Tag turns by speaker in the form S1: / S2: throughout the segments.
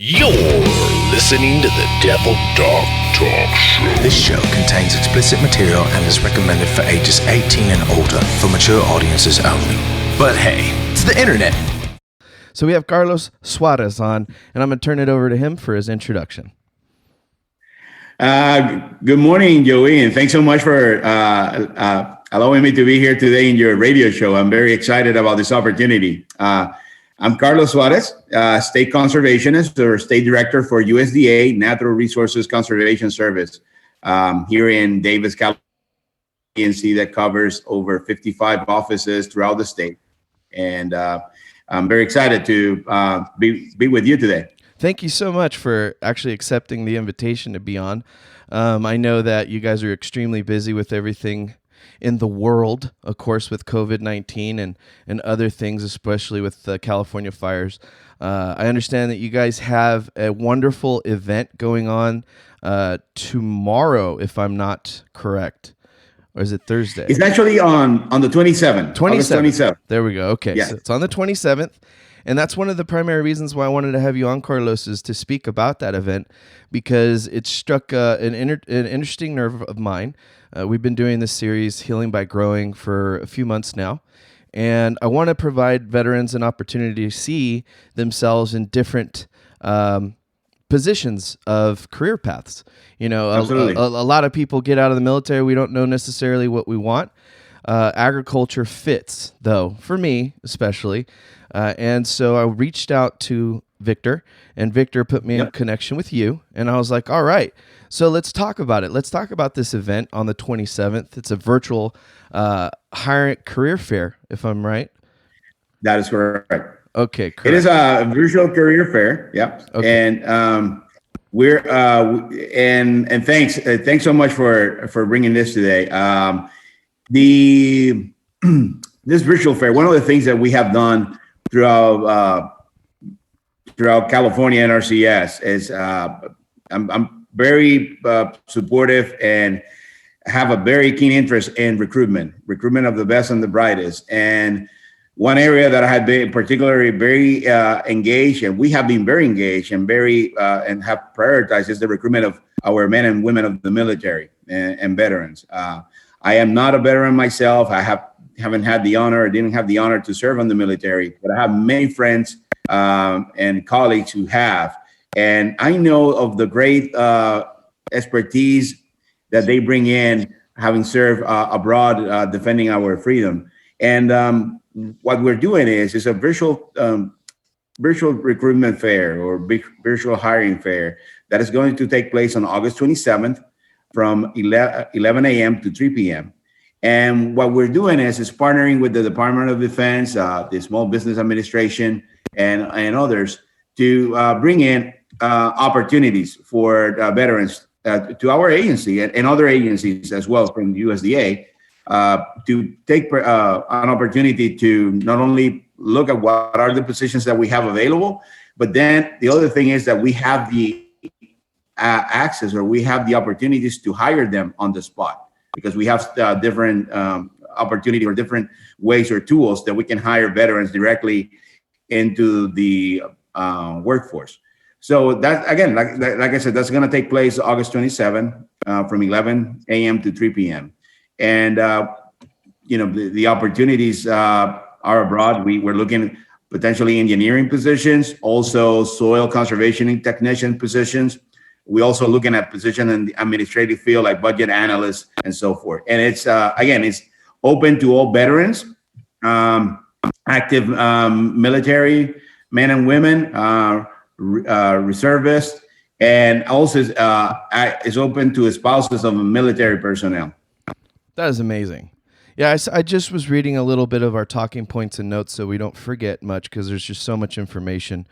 S1: You're listening to the Devil Dog Talk Show.
S2: This show contains explicit material and is recommended for ages 18 and older for mature audiences only. But hey, it's the internet.
S3: So we have Carlos Suarez on, and I'm going to turn it over to him for his introduction.
S4: Good morning, Joey, and thanks so much for allowing me to be here today in your radio show. I'm very excited about this opportunity. I'm Carlos Suarez, State Conservationist or State Director for USDA Natural Resources Conservation Service here in Davis, California, agency that covers over 55 offices throughout the state. And I'm very excited to be with you today.
S3: Thank you so much for actually accepting the invitation to be on. I know that you guys are extremely busy with everything in the world, of course, with COVID-19 and other things, especially with the California fires. I understand that you guys have a wonderful event going on tomorrow, if I'm not correct. Or is it Thursday?
S4: It's actually on the 27th.
S3: 27th. There we go. Okay,
S4: yes.
S3: So it's on the 27th. And that's one of the primary reasons why I wanted to have you on, Carlos, is to speak about that event, because it struck an interesting nerve of mine. We've been doing this series, Healing by Growing, for a few months now. And I want to provide veterans an opportunity to see themselves in different positions of career paths. You know, a lot of people get out of the military. We don't know necessarily what we want. Agriculture fits, though, for me especially. And so I reached out to Victor, and Victor put me in connection with you. And I was like, all right, so let's talk about it. Let's talk about this event on the 27th. It's a virtual hiring career fair, if I'm right.
S4: That is correct.
S3: Okay, correct.
S4: It is a virtual career fair. Yep. Okay. And we're and thanks so much for bringing this today. This virtual fair, one of the things that we have done throughout California NRCS is I'm very supportive and have a very keen interest in recruitment of the best and the brightest. And one area that I have been particularly very engaged, and we have been very engaged and and have prioritized, is the recruitment of our men and women of the military and veterans. I am not a veteran myself. I didn't have the honor to serve in the military, but I have many friends and colleagues who have. And I know of the great expertise that they bring in, having served abroad, defending our freedom. And what we're doing is a virtual recruitment fair or virtual hiring fair that is going to take place on August 27th from 11 a.m. to 3 p.m. And what we're doing is partnering with the Department of Defense, the Small Business Administration, and others to bring in opportunities for veterans to our agency and other agencies as well from the USDA to take an opportunity to not only look at what are the positions that we have available, but then the other thing is that we have the access, or we have the opportunities to hire them on the spot, because we have different opportunity or different ways or tools that we can hire veterans directly into the workforce. So that, again, like I said, that's going to take place August 27 from 11 a.m. to 3 p.m. And, the opportunities are abroad. We're looking potentially engineering positions, also soil conservation technician positions. We're also looking at positions in the administrative field like budget analysts and so forth. And it's, again, it's open to all veterans, active military men and women, reservists, and also is open to spouses of military personnel.
S3: That is amazing. Yeah, I just was reading a little bit of our talking points and notes so we don't forget much, because there's just so much information.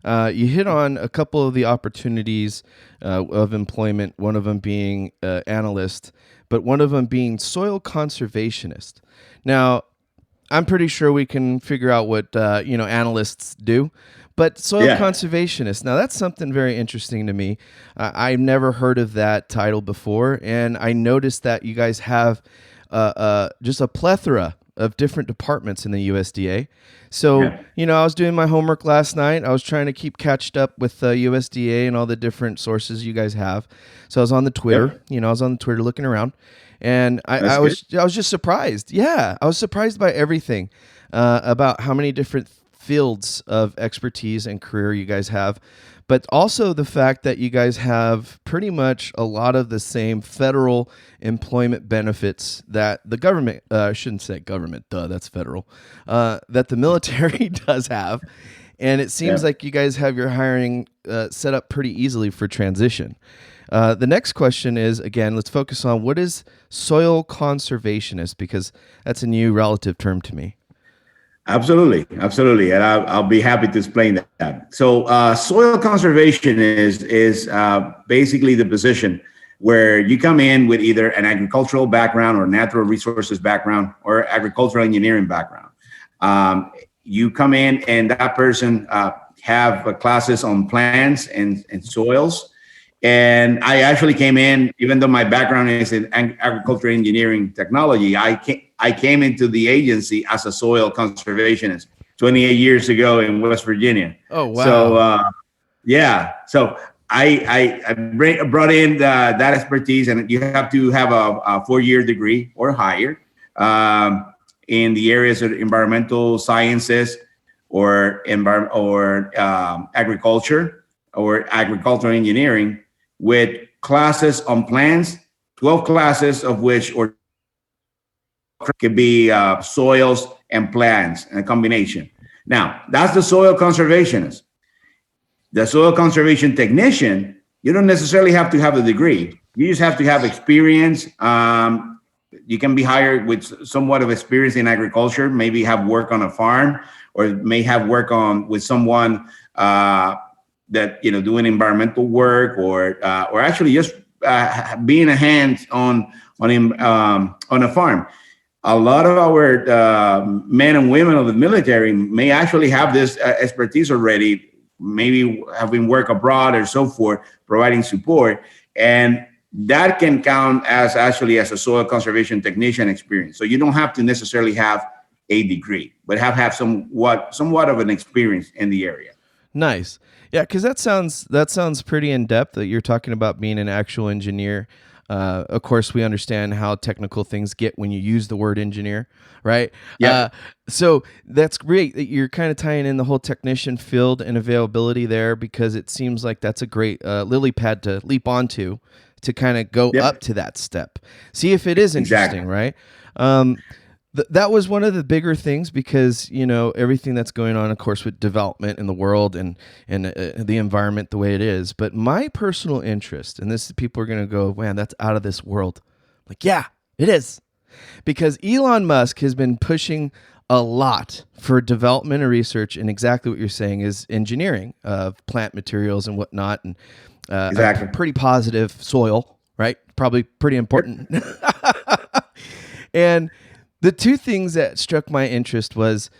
S3: You hit on a couple of the opportunities of employment, one of them being analyst, but one of them being soil conservationist. Now, I'm pretty sure we can figure out what analysts do, but soil conservationist, now that's something very interesting to me. I've never heard of that title before, and I noticed that you guys have just a plethora of different departments in the USDA. So, I was doing my homework last night. I was trying to keep catched up with USDA and all the different sources you guys have. So I was on the Twitter, I was on the Twitter looking around, and I was just surprised. Yeah, I was surprised by everything about how many different fields of expertise and career you guys have, but also the fact that you guys have pretty much a lot of the same federal employment benefits that the government, I shouldn't say government, that's federal, that the military does have. And it seems like you guys have your hiring set up pretty easily for transition. The next question is, again, let's focus on what is soil conservationist, because that's a new relative term to me.
S4: Absolutely. And I'll be happy to explain that. So soil conservation is basically the position where you come in with either an agricultural background or natural resources background or agricultural engineering background. You come in and that person have classes on plants and soils. And I actually came in, even though my background is in agricultural engineering technology, I came into the agency as a soil conservationist 28 years ago in West Virginia.
S3: Oh, wow.
S4: So, so I brought in that expertise, and you have to have a 4-year degree or higher in the areas of environmental sciences or agriculture or agricultural engineering, with classes on plants, 12 classes of which or could be soils and plants, a combination. Now, that's the soil conservationist. The soil conservation technician, you don't necessarily have to have a degree. You just have to have experience. You can be hired with somewhat of experience in agriculture, maybe have work on a farm, or may have work with someone that doing environmental work, or actually just being a hand on a farm. A lot of our men and women of the military may actually have this expertise already, maybe having worked abroad or so forth, providing support, and that can count as a soil conservation technician experience. So you don't have to necessarily have a degree, but have somewhat of an experience in the area.
S3: Nice. Yeah, because that sounds pretty in depth, that you're talking about being an actual engineer. Of course, we understand how technical things get when you use the word engineer, right?
S4: Yeah.
S3: So that's great that you're kind of tying in the whole technician field and availability there, because it seems like that's a great lily pad to leap onto to kind of go up to that step. See if it is interesting, right? That was one of the bigger things, because everything that's going on, of course, with development in the world and the environment the way it is. But my personal interest, and this, people are going to go, man, that's out of this world. Like, yeah, it is, because Elon Musk has been pushing a lot for development and research, and exactly what you're saying is engineering of plant materials and whatnot, and
S4: exactly.
S3: Pretty positive soil, right? Probably pretty important. And the two things that struck my interest was,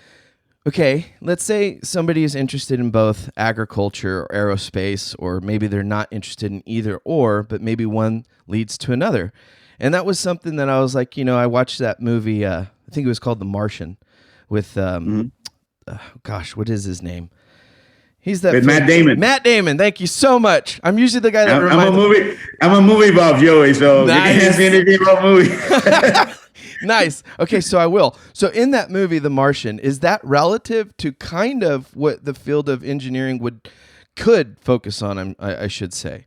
S3: okay, let's say somebody is interested in both agriculture or aerospace, or maybe they're not interested in either or, but maybe one leads to another. And that was something that I was like, I watched that movie, I think it was called The Martian, with, what is his name? He's that
S4: Matt Damon.
S3: Matt Damon. Thank you so much. I'm usually the guy that
S4: I'm a movie buff, Joey, so nice. You can ask me anything about movie.
S3: Nice. Okay, so I will. So in that movie, The Martian, is that relative to kind of what the field of engineering could focus on, I should say?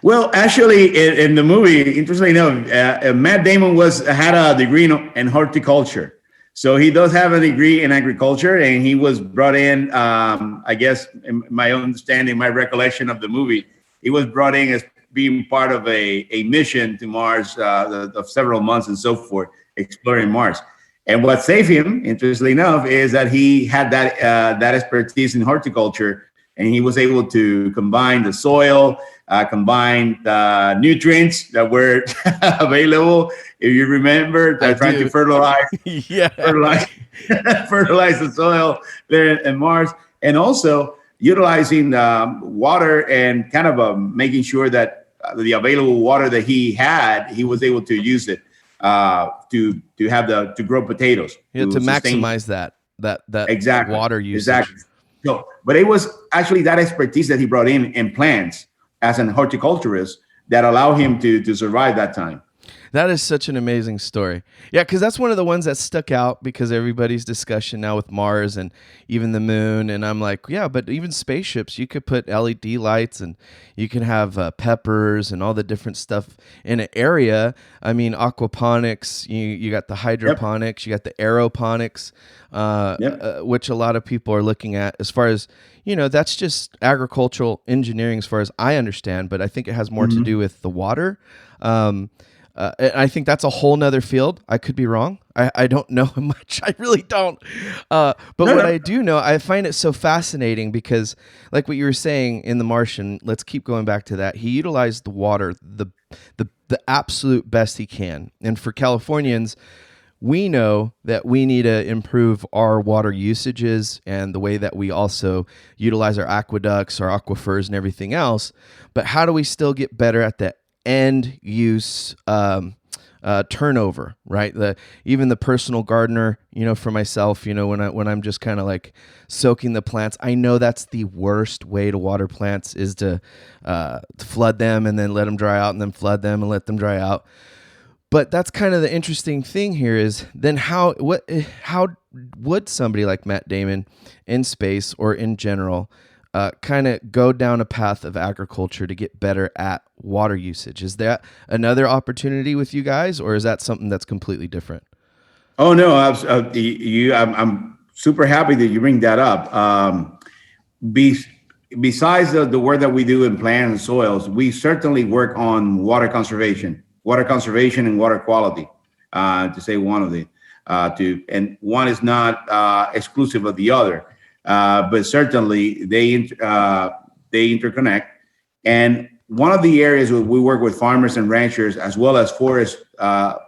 S4: Well, actually, in the movie, interestingly enough, Matt Damon had a degree in horticulture. So he does have a degree in agriculture, and he was brought in, I guess, in my understanding, my recollection of the movie, he was brought in as being part of a mission to Mars of several months and so forth, exploring Mars. And what saved him, interestingly enough, is that he had that expertise in horticulture, and he was able to combine the soil, combine the nutrients that were available. If you remember, trying to fertilize the soil there in Mars, and also utilizing water and kind of making sure that the available water that he had, he was able to use it. to have to grow potatoes.
S3: Yeah, to
S4: sustain.
S3: maximize that
S4: Exactly.
S3: water usage.
S4: Exactly. So, but it was actually that expertise that he brought in plants as an horticulturist that allowed him to survive that time.
S3: That is such an amazing story. Yeah, because that's one of the ones that stuck out because everybody's discussion now with Mars and even the moon. And I'm like, yeah, but even spaceships, you could put LED lights and you can have peppers and all the different stuff in an area. I mean, aquaponics, you got the hydroponics, you got the aeroponics, which a lot of people are looking at as far as, that's just agricultural engineering as far as I understand, but I think it has more to do with the water. I think that's a whole nother field. I could be wrong. I don't know much. I really don't. I do know, I find it so fascinating because, like what you were saying in The Martian, let's keep going back to that. He utilized the water the absolute best he can. And for Californians, we know that we need to improve our water usages and the way that we also utilize our aqueducts, our aquifers, and everything else. But how do we still get better at that end use turnover, right? Even the personal gardener, for myself, when I'm just kind of like soaking the plants, I know that's the worst way to water plants is to flood them and then let them dry out and then flood them and let them dry out. But that's kind of the interesting thing here is then how would somebody like Matt Damon in space or in general kind of go down a path of agriculture to get better at water usage? Is that another opportunity with you guys, or is that something that's completely different?
S4: Oh no, I'm super happy that you bring that up. Besides the work that we do in plants and soils, we certainly work on water conservation and water quality. To say one of the and one is not exclusive of the other. But certainly they interconnect. And one of the areas where we work with farmers and ranchers, as well as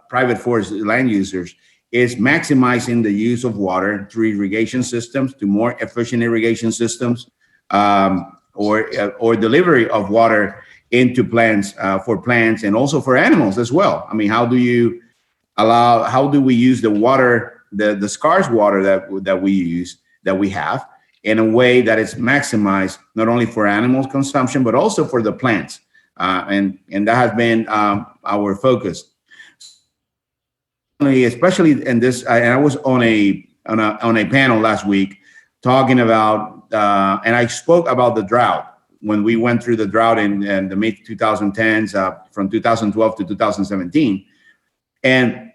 S4: private forest land users, is maximizing the use of water through irrigation systems, to more efficient irrigation systems, or delivery of water into plants, for plants and also for animals as well. I mean, how do we use the water, the scarce water that we have in a way that is maximized not only for animals consumption but also for the plants, and that has been our focus, especially in this. And I was on a panel last week talking about and I spoke about the drought when we went through the drought in the mid 2010s, from 2012 to 2017, and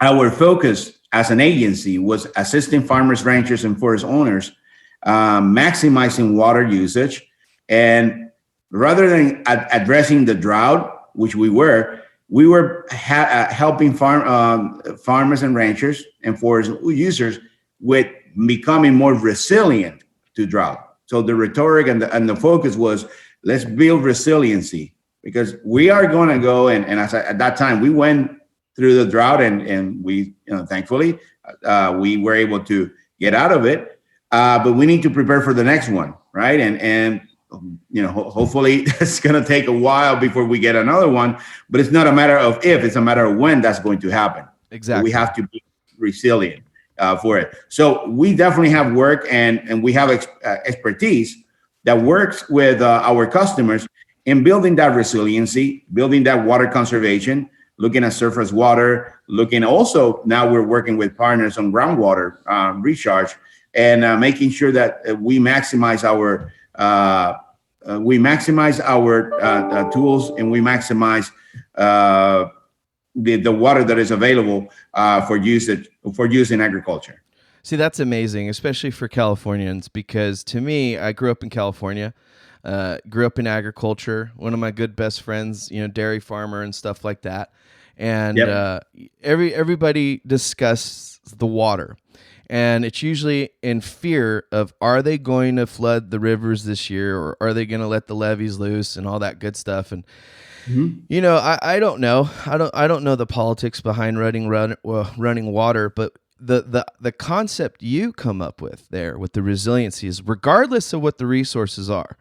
S4: our focus as an agency was assisting farmers, ranchers, and forest owners maximizing water usage. And rather than addressing the drought, which we were helping farmers and ranchers and forest users with becoming more resilient to drought. So the rhetoric and the focus was, let's build resiliency, because we are going to go and at that time we went through the drought and we, thankfully, we were able to get out of it. But we need to prepare for the next one, right? And hopefully it's going to take a while before we get another one. But it's not a matter of if; it's a matter of when that's going to happen.
S3: Exactly.
S4: So we have to be resilient for it. So we definitely have work and we have expertise that works with our customers in building that resiliency, building that water conservation, looking at surface water, looking also, now we're working with partners on groundwater recharge, and making sure that we maximize our tools, and we maximize the water that is available for use in agriculture.
S3: See, that's amazing, especially for Californians, because to me, I grew up in California, grew up in agriculture. One of my good best friends, dairy farmer and stuff like that. And everybody discusses the water. And it's usually in fear of, are they going to flood the rivers this year, or are they going to let the levees loose and all that good stuff? And I don't know. I don't know the politics behind running water, but the concept you come up with there with the resiliency is, regardless of what the resources are,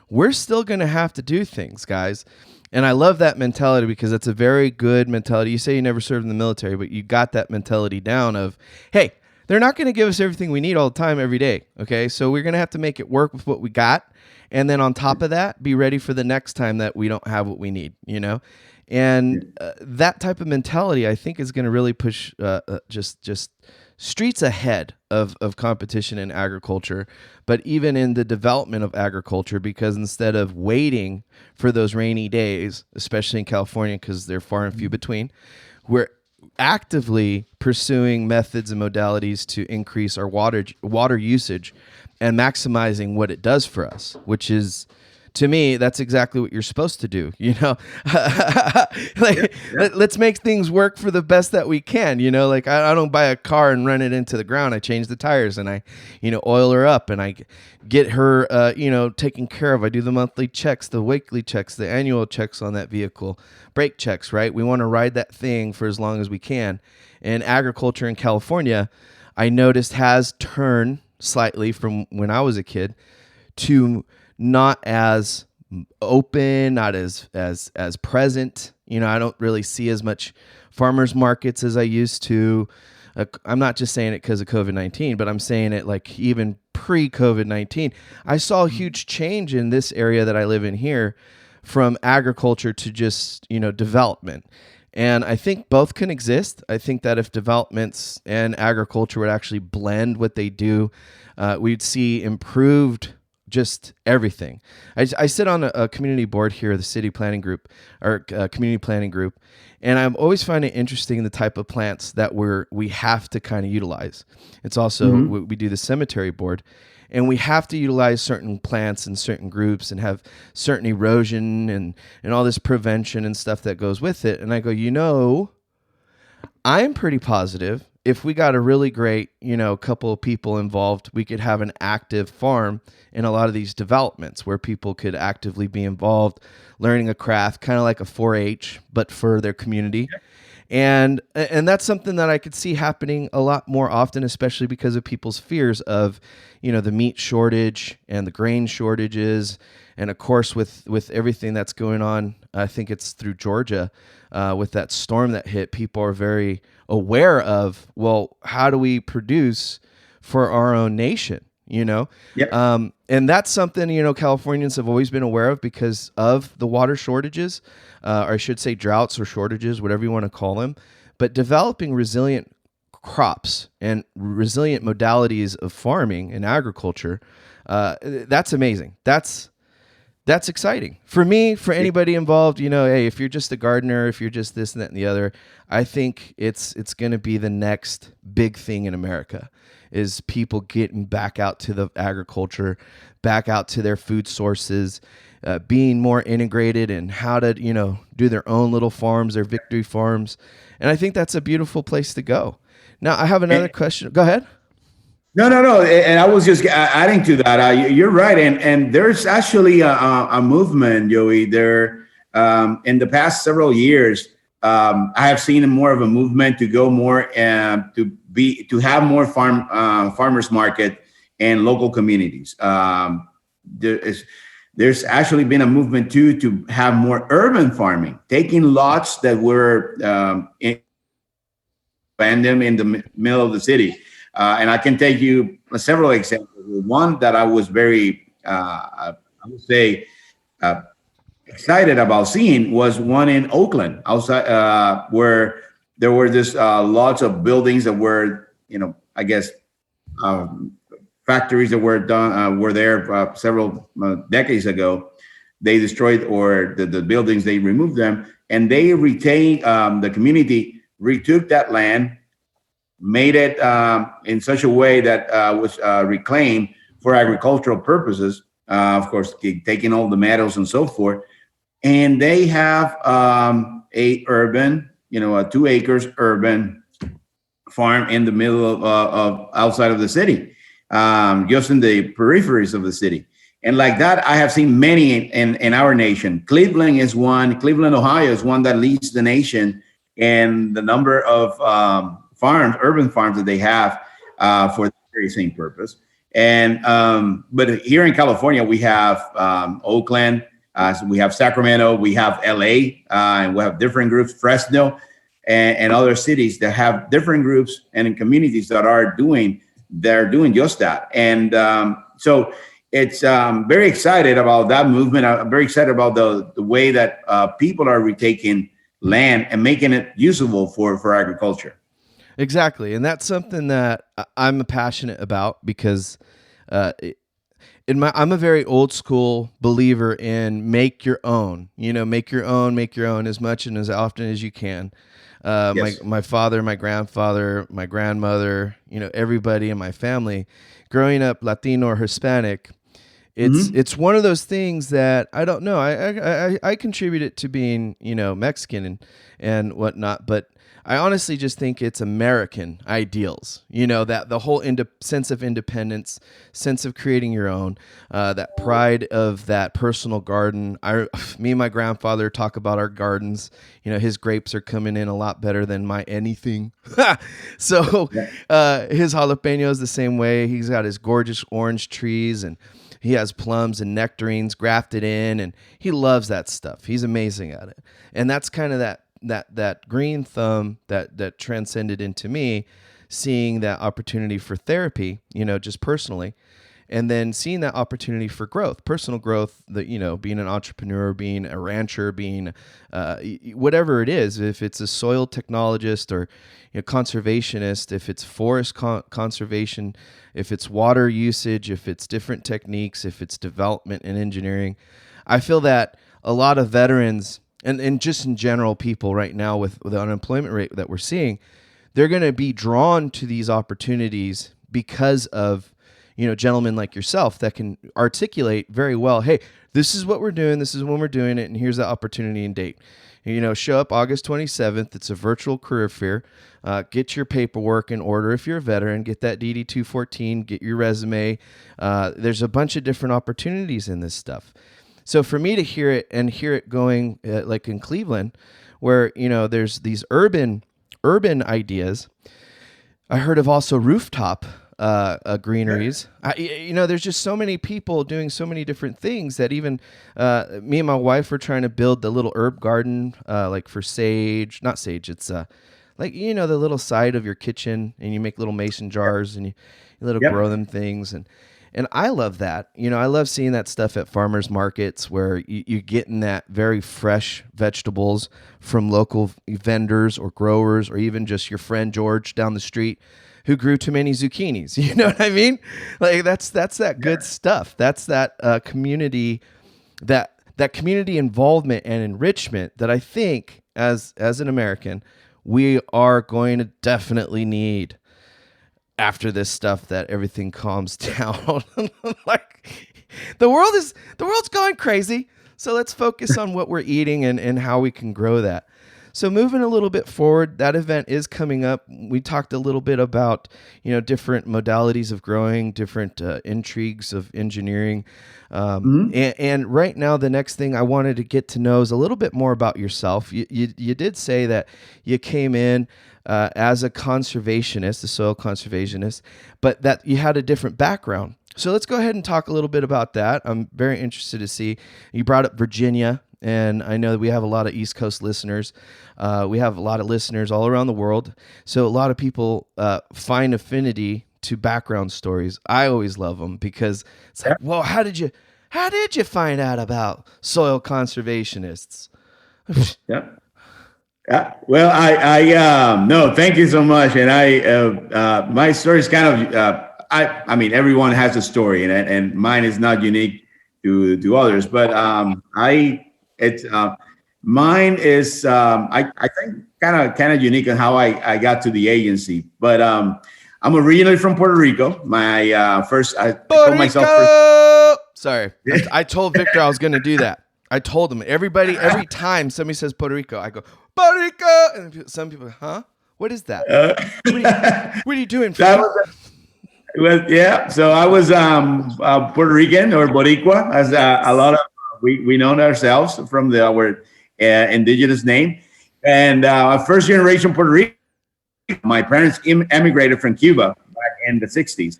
S3: we're still going to have to do things, guys. And I love that mentality because that's a very good mentality. You say you never served in the military, but you got that mentality down of, hey, they're not going to give us everything we need all the time every day. Okay. So we're going to have to make it work with what we got. And then on top of that, be ready for the next time that we don't have what we need, And that type of mentality, I think, is going to really push just streets ahead of competition in agriculture, but even in the development of agriculture, because instead of waiting for those rainy days, especially in California, because they're far and few between, we're actively pursuing methods and modalities to increase our water usage and maximizing what it does for us, which is, to me, that's exactly what you're supposed to do. Let's make things work for the best that we can. I don't buy a car and run it into the ground. I change the tires and I, oil her up and I get her, taken care of. I do the monthly checks, the weekly checks, the annual checks on that vehicle, brake checks, right? We want to ride that thing for as long as we can. And agriculture in California, I noticed, has turned slightly from when I was a kid to not as open, not as present. I don't really see as much farmers markets as I used to. I'm not just saying it because of COVID-19, but I'm saying it like even pre-COVID-19. I saw a huge change in this area that I live in here from agriculture to just, development. And I think both can exist. I think that if developments and agriculture would actually blend what they do, we'd see improved just everything. I sit on a community board here, the city planning group, or community planning group, and I've always find it interesting the type of plants that we have to kind of utilize. It's also, we do the cemetery board, and we have to utilize certain plants and certain groups and have certain erosion and all this prevention and stuff that goes with it. And I go, I'm pretty positive if we got a really great, couple of people involved, we could have an active farm in a lot of these developments where people could actively be involved, learning a craft, kind of like a 4-H, but for their community. And that's something that I could see happening a lot more often, especially because of people's fears of, the meat shortage and the grain shortages. And of course, with everything that's going on, I think it's through Georgia, with that storm that hit, people are very aware of, well, how do we produce for our own nation? Yep. And that's something, Californians have always been aware of because of the water shortages, or I should say droughts or shortages, whatever you want to call them. But developing resilient crops and resilient modalities of farming and agriculture, that's amazing. That's exciting for me, for anybody involved. Hey, if you're just a gardener, if you're just this and that and the other, I think it's going to be the next big thing in America, is people getting back out to the agriculture, back out to their food sources, being more integrated in how to, do their own little farms, their victory farms. And I think that's a beautiful place to go. Now, I have another question. Go ahead.
S4: No. And I was just adding to that. You're right. And there's actually a movement, Joey, there in the past several years. I have seen more of a movement to go more to have more farmers market and local communities. There's actually been a movement too to have more urban farming, taking lots that were abandoned in the middle of the city. And I can take you several examples. One that I was very, I would say, excited about seeing was one in Oakland, outside, where there were just lots of buildings that were, I guess, factories that were there several decades ago. They destroyed, or the buildings, they removed them, and they retained, the community retook that land, made it in such a way that was reclaimed for agricultural purposes, of course, taking all the metals and so forth. And they have a 2 acres urban farm in the middle of outside of the city, just in the peripheries of the city. And like that, I have seen many in our nation. Cleveland, Ohio is one that leads the nation in the number of urban farms that they have for the very same purpose. And but here in California, we have Oakland, so we have Sacramento, we have LA, and we have different groups, Fresno, and other cities that have different groups and in communities that are doing just that. And so it's very excited about that movement. I'm very excited about the way that people are retaking land and making it usable for agriculture.
S3: Exactly. And that's something that I'm passionate about because I'm a very old school believer in make your own, make your own as much and as often as you can.
S4: Yes.
S3: My father, my grandfather, my grandmother, everybody in my family growing up Latino or Hispanic, it's one of those things that I don't know. I contribute it to being, Mexican and whatnot, but I honestly just think it's American ideals, that the whole sense of independence, sense of creating your own, that pride of that personal garden. Me and my grandfather talk about our gardens. His grapes are coming in a lot better than my anything. So his jalapeno is the same way. He's got his gorgeous orange trees and he has plums and nectarines grafted in, and he loves that stuff. He's amazing at it. And that's kind of that green thumb that transcended into me, seeing that opportunity for therapy, just personally, and then seeing that opportunity for growth, personal growth, that, being an entrepreneur, being a rancher, being whatever it is, if it's a soil technologist or conservationist, if it's forest conservation, if it's water usage, if it's different techniques, if it's development and engineering. I feel that a lot of veterans and just in general people right now with the unemployment rate that we're seeing, they're going to be drawn to these opportunities because of, gentlemen like yourself that can articulate very well, hey, this is what we're doing, this is when we're doing it, and here's the opportunity and date. Show up August 27th. It's a virtual career fair. Get your paperwork in order if you're a veteran. Get that DD 214. Get your resume. There's a bunch of different opportunities in this stuff. So for me to hear it going like in Cleveland, where there's these urban ideas. I heard of also rooftop greeneries. There's just so many people doing so many different things that even me and my wife were trying to build the little herb garden, like for sage, not sage. It's like, the little side of your kitchen, and you make little mason jars and you grow them things. And I love that. I love seeing that stuff at farmers markets where you're getting that very fresh vegetables from local vendors or growers, or even just your friend George down the street who grew too many zucchinis. You know what I mean? Like that's that good stuff. That's that community, that community involvement and enrichment that I think as an American, we are going to definitely need after this stuff, that everything calms down. Like the world's going crazy. So let's focus on what we're eating and how we can grow that. So moving a little bit forward, that event is coming up. We talked a little bit about, different modalities of growing, different intrigues of engineering. And right now, the next thing I wanted to get to know is a little bit more about yourself. You did say that you came in as a conservationist, a soil conservationist, but that you had a different background. So let's go ahead and talk a little bit about that. I'm very interested to see. You brought up Virginia, and I know that we have a lot of East Coast listeners. We have a lot of listeners all around the world. So a lot of people find affinity to background stories. I always love them because it's like, well, how did you find out about soil conservationists?
S4: Yeah. Well, I no, thank you so much. And my story is kind of, I mean, everyone has a story, and mine is not unique to others, but mine is, I think kind of unique on how I got to the agency, but I'm originally from Puerto Rico. My I told myself first.
S3: Sorry, I told Victor I was going to do that. I told him every time somebody says Puerto Rico, I go Puerto Rico, and some people, huh? What is that? What are you doing?
S4: Yeah. So I was Puerto Rican or Boricua, as a lot of we know ourselves from our indigenous name, and first generation Puerto Rican. My parents emigrated from Cuba back in the 60s.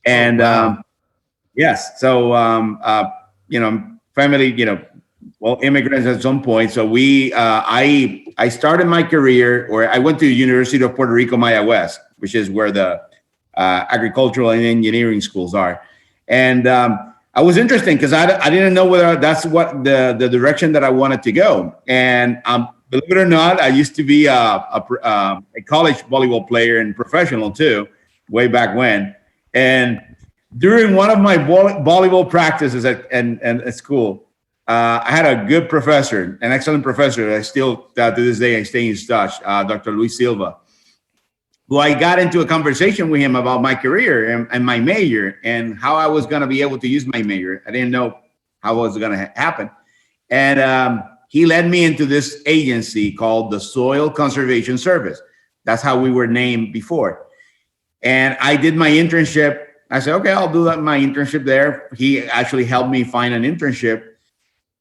S4: And
S3: wow.
S4: yes, so family, well, immigrants at some point. So I started my career, or I went to the University of Puerto Rico, Maya West, which is where the agricultural and engineering schools are. And I was interesting because I didn't know whether that's what the direction that I wanted to go. And believe it or not, I used to be a college volleyball player and professional too, way back when. And during one of my volleyball practices at school, I had a good professor, an excellent professor. I still, to this day, I stay in touch, Dr. Luis Silva, who I got into a conversation with him about my career and my major and how I was going to be able to use my major. I didn't know how it was going to happen. And he led me into this agency called the Soil Conservation Service. That's how we were named before. And I did my internship. I said, okay, I'll do my internship there. He actually helped me find an internship,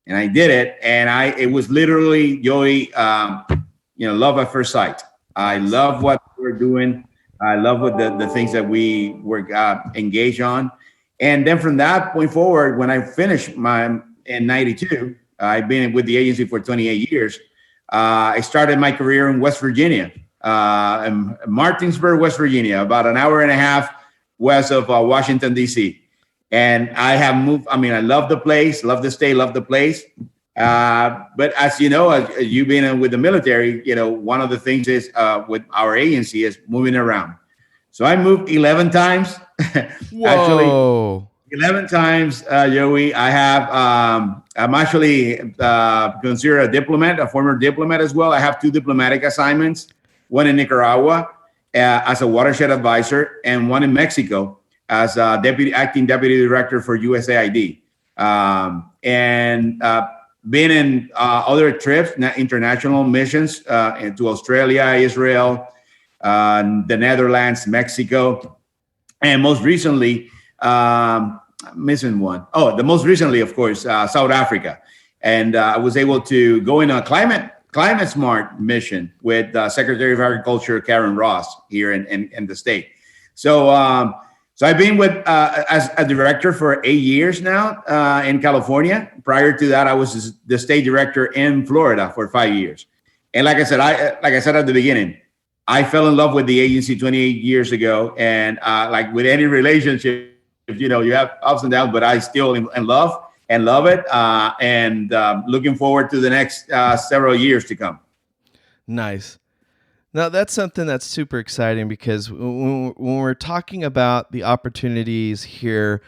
S4: and I did it. And it was literally, Joey, love at first sight. I love what we're doing. I love what the things that we were engaged on. And then from that point forward, when I finished in 92, I've been with the agency for 28 years. I started my career in West Virginia, in Martinsburg, West Virginia, about an hour and a half west of Washington, D.C. And I have moved. I mean, I love the place, love the state, love the place. But as you know, as you being with the military, one of the things is with our agency is moving around. So I moved 11 times.
S3: Whoa.
S4: Actually, 11 times, Joey. I have, I'm actually considered a diplomat, a former diplomat as well. I have 2 diplomatic assignments, one in Nicaragua as a watershed advisor, and one in Mexico as a acting deputy director for USAID. And been in other trips, international missions into Australia, Israel, the Netherlands, Mexico, and most recently, missing one. Oh, the most recently, of course, South Africa. And I was able to go in a climate smart mission with Secretary of Agriculture Karen Ross here in the state. So I've been with as a director for 8 years now in California. Prior to that, I was the state director in Florida for 5 years. And like I said at the beginning, I fell in love with the agency 28 years ago. And like with any relationship, you have ups and downs, but I still love it. And looking forward to the next several years to come.
S3: Nice. Now, that's something that's super exciting because when we're talking about the opportunities here,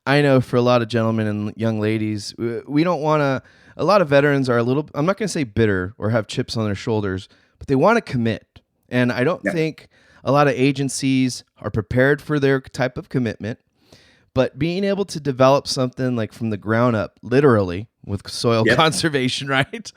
S3: I know for a lot of gentlemen and young ladies, we don't want to, a lot of veterans are a little, I'm not going to say bitter or have chips on their shoulders, but they want to commit. And I don't think a lot of agencies are prepared for their type of commitment. But being able to develop something like from the ground up, literally with soil conservation, right?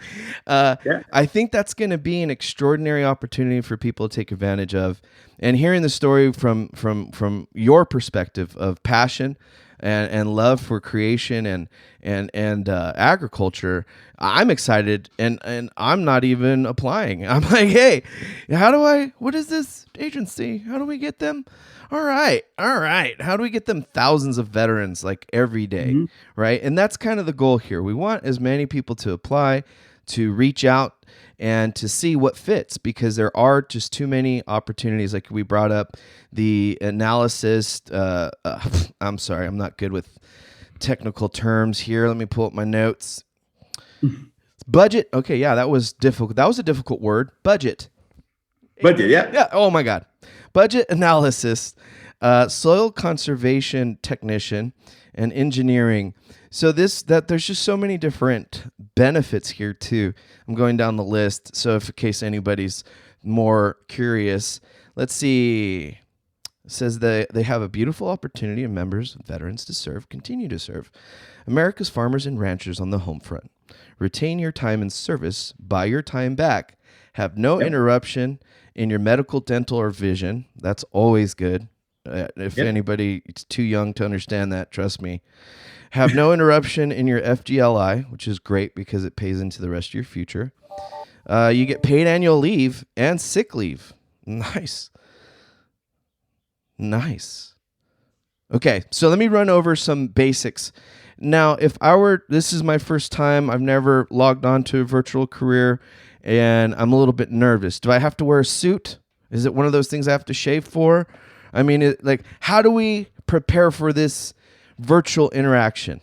S3: I think that's going to be an extraordinary opportunity for people to take advantage of. And hearing the story from your perspective of passion and love for creation and agriculture, I'm excited and I'm not even applying. I'm like, hey, what is this agency? How do we get them? All right. How do we get them thousands of veterans like every day, right? And that's kind of the goal here. We want as many people to apply, to reach out, and to see what fits because there are just too many opportunities. Like we brought up the analysis. I'm sorry, I'm not good with technical terms here. Let me pull up my notes. Budget. Okay, yeah, that was difficult. That was a difficult word. Budget.
S4: Yeah.
S3: Oh my God. Budget analysis, soil conservation technician, and engineering. So there's just so many different benefits here too. I'm going down the list. So in case anybody's more curious, let's see. It says they have a beautiful opportunity of members, veterans to continue to serve America's farmers and ranchers on the home front. Retain your time in service, buy your time back, have no interruption in your medical, dental, or vision. That's always good. If anybody is too young to understand that, trust me. Have no interruption in your FGLI, which is great because it pays into the rest of your future. You get paid annual leave and sick leave. Nice. Okay, so let me run over some basics. Now, this is my first time, I've never logged on to a virtual career, and I'm a little bit nervous. Do I have to wear a suit? Is it one of those things I have to shave for? I mean, how do we prepare for this virtual interaction?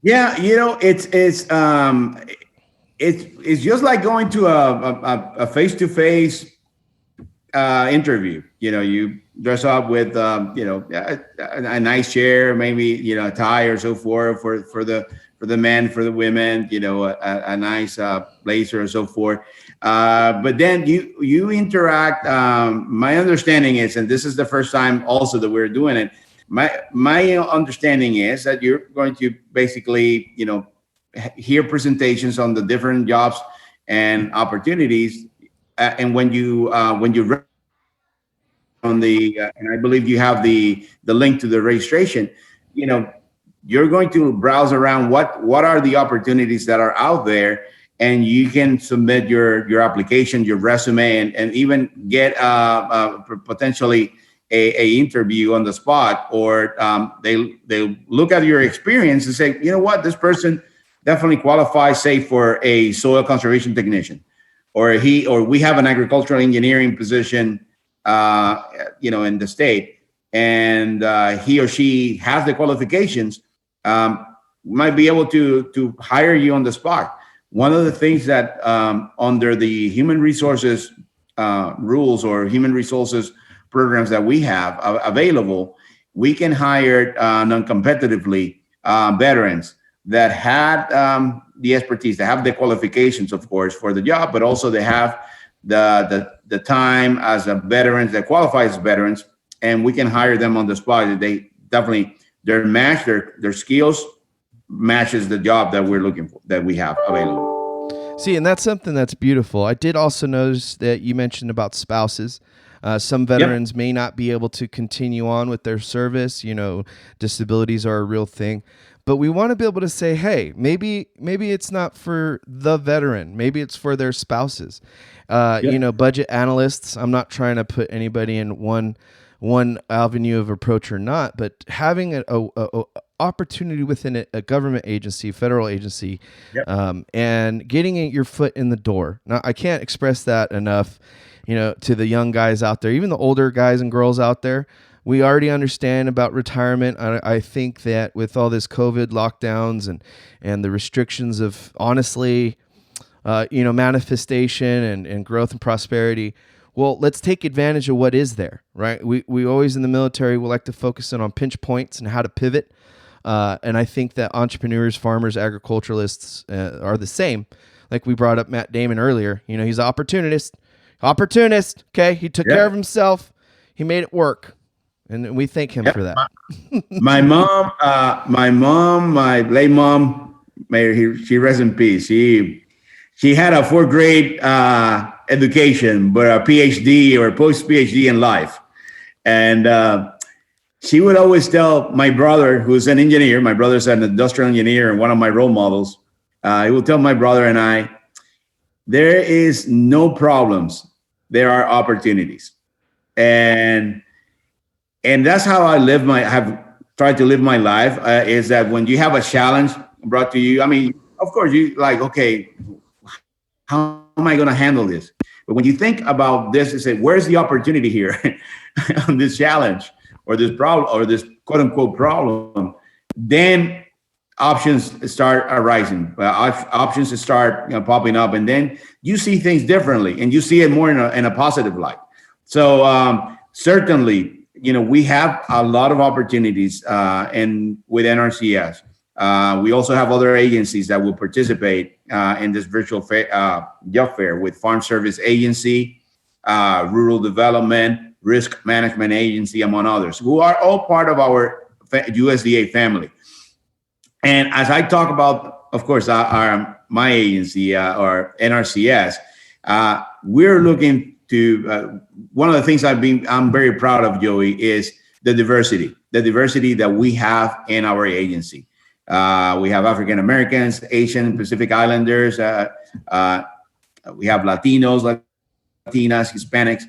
S4: Yeah, it's just like going to a face-to-face interview. You dress up with a nice chair, maybe a tie or so forth for the men, for the women, a nice blazer or so forth. But then you interact. My understanding is, and this is the first time also that we're doing it. My understanding is that you're going to basically hear presentations on the different jobs and opportunities, and when you on the and I believe you have the link to the registration, you're going to browse around what are the opportunities that are out there, and you can submit your application, your resume, and even get potentially a interview on the spot, or they look at your experience and say, you know what, this person definitely qualifies, say, for a soil conservation technician, or we have an agricultural engineering position in the state, and he or she has the qualifications, might be able to hire you on the spot. One of the things that under the human resources rules or human resources programs that we have available, we can hire non-competitively veterans that had the expertise, they have the qualifications, of course, for the job, but also they have the time as a veterans that qualifies as veterans, and we can hire them on the spot. They definitely their skills matches the job that we're looking for, that we have available.
S3: See, and that's something that's beautiful. I did also notice that you mentioned about spouses. Some veterans may not be able to continue on with their service. Disabilities are a real thing. But we want to be able to say, hey, maybe it's not for the veteran. Maybe it's for their spouses. Budget analysts, I'm not trying to put anybody in one avenue of approach or not, but having an opportunity within a government agency, federal agency, and getting your foot in the door. Now, I can't express that enough, to the young guys out there, even the older guys and girls out there. We already understand about retirement. I think that with all this COVID lockdowns and the restrictions of, honestly, manifestation and growth and prosperity, well, let's take advantage of what is there, right? We always in the military, we like to focus in on pinch points and how to pivot. And I think that entrepreneurs, farmers, agriculturalists are the same. Like we brought up Matt Damon earlier. He's an opportunist. Okay, he took care of himself. He made it work. And we thank him for that.
S4: My mom, my late mom, she rests in peace. She had a 4th grade education, but a PhD or post PhD in life. And she would always tell my brother, who's an engineer, my brother's an industrial engineer and one of my role models. He will tell my brother and I, there is no problems. There are opportunities. And that's how I have tried to live my life, is that when you have a challenge brought to you, I mean, of course, you like, okay, how am I going to handle this? But when you think about this and say, where's the opportunity here on this challenge or this problem or this quote unquote problem, then options start arising. Options start popping up, and then you see things differently and you see it more in a positive light. So certainly, we have a lot of opportunities and with NRCS. We also have other agencies that will participate in this virtual job fair with Farm Service Agency, Rural Development, Risk Management Agency, among others, who are all part of our USDA family. And as I talk about, of course, my agency or NRCS, we're looking to one of the things I'm very proud of, Joey, is the diversity that we have in our agency. We have African Americans, Asian, Pacific Islanders. We have Latinos, Latinas, Hispanics,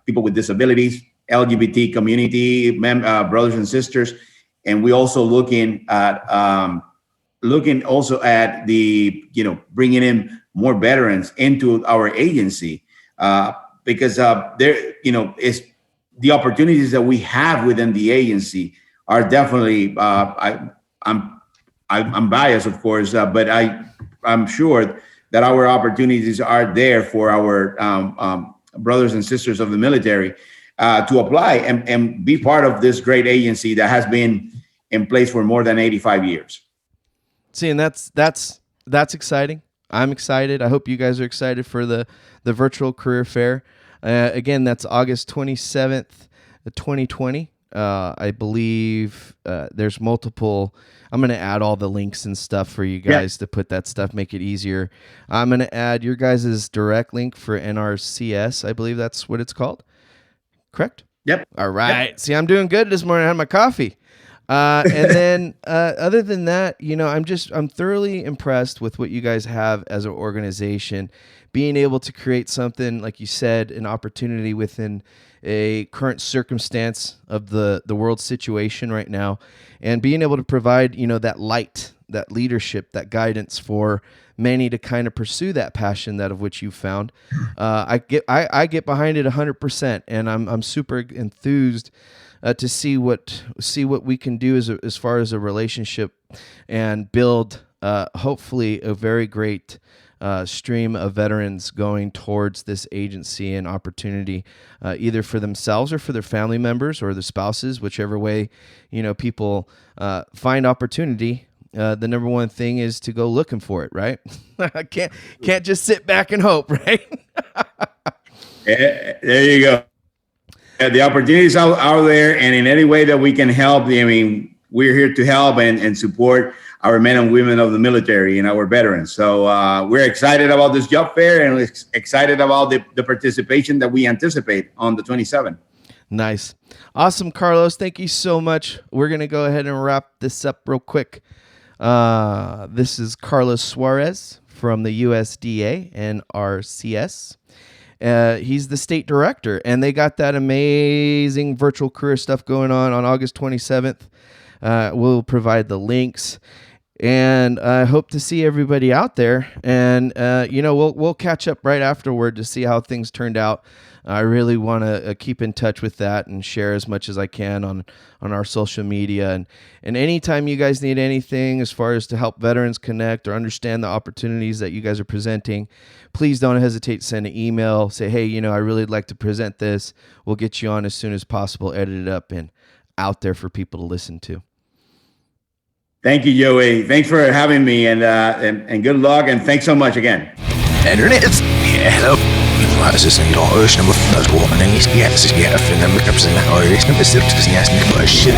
S4: people with disabilities, LGBT community brothers and sisters, and we also looking also at the bringing in more veterans into our agency, because there is the opportunities that we have within the agency are definitely I'm biased, of course, but I'm sure that our opportunities are there for our brothers and sisters of the military to apply and be part of this great agency that has been in place for more than 85 years.
S3: See, and that's exciting. I'm excited. I hope you guys are excited for the virtual career fair. Again, that's August 27th, 2020. I believe there's multiple. I'm going to add all the links and stuff for you guys to put that stuff, make it easier. I'm going to add your guys' direct link for NRCS. I believe that's what it's called. Correct?
S4: Yep.
S3: All right.
S4: Yep.
S3: See, I'm doing good this morning. I had my coffee. And then other than that, I'm thoroughly impressed with what you guys have as an organization, being able to create something, like you said, an opportunity within a current circumstance of the world situation right now, and being able to provide, that light, that leadership, that guidance for many to kind of pursue that passion that of which you found. I get behind it 100%, and I'm super enthused to see what we can do as far as a relationship and build hopefully a very great stream of veterans going towards this agency and opportunity, either for themselves or for their family members or their spouses, whichever way people find opportunity. The number one thing is to go looking for it, right? can't just sit back and hope, right?
S4: Yeah, there you go. The opportunities are there, and in any way that we can help, we're here to help and support our men and women of the military and our veterans. So we're excited about this job fair, and we're excited about the participation that we anticipate on the 27th.
S3: Nice. Awesome, Carlos. Thank you so much. We're going to go ahead and wrap this up real quick. This is Carlos Suarez from the USDA NRCS. He's the state director, and they got that amazing virtual career stuff going on August 27th. We'll provide the links, and I hope to see everybody out there. And we'll catch up right afterward to see how things turned out. I really want to keep in touch with that and share as much as I can on our social media. And anytime you guys need anything as far as to help veterans connect or understand the opportunities that you guys are presenting, please don't hesitate to send an email. Say, hey, I really like to present this. We'll get you on as soon as possible, edit it up, and out there for people to listen to.
S2: Thank you, Joey. Thanks for having me, and good luck, and thanks so much again.
S5: Hernandez. Yeah, hello. This is your Irish number 4, and then this is your number represent Irish number 6 because he has me for shit.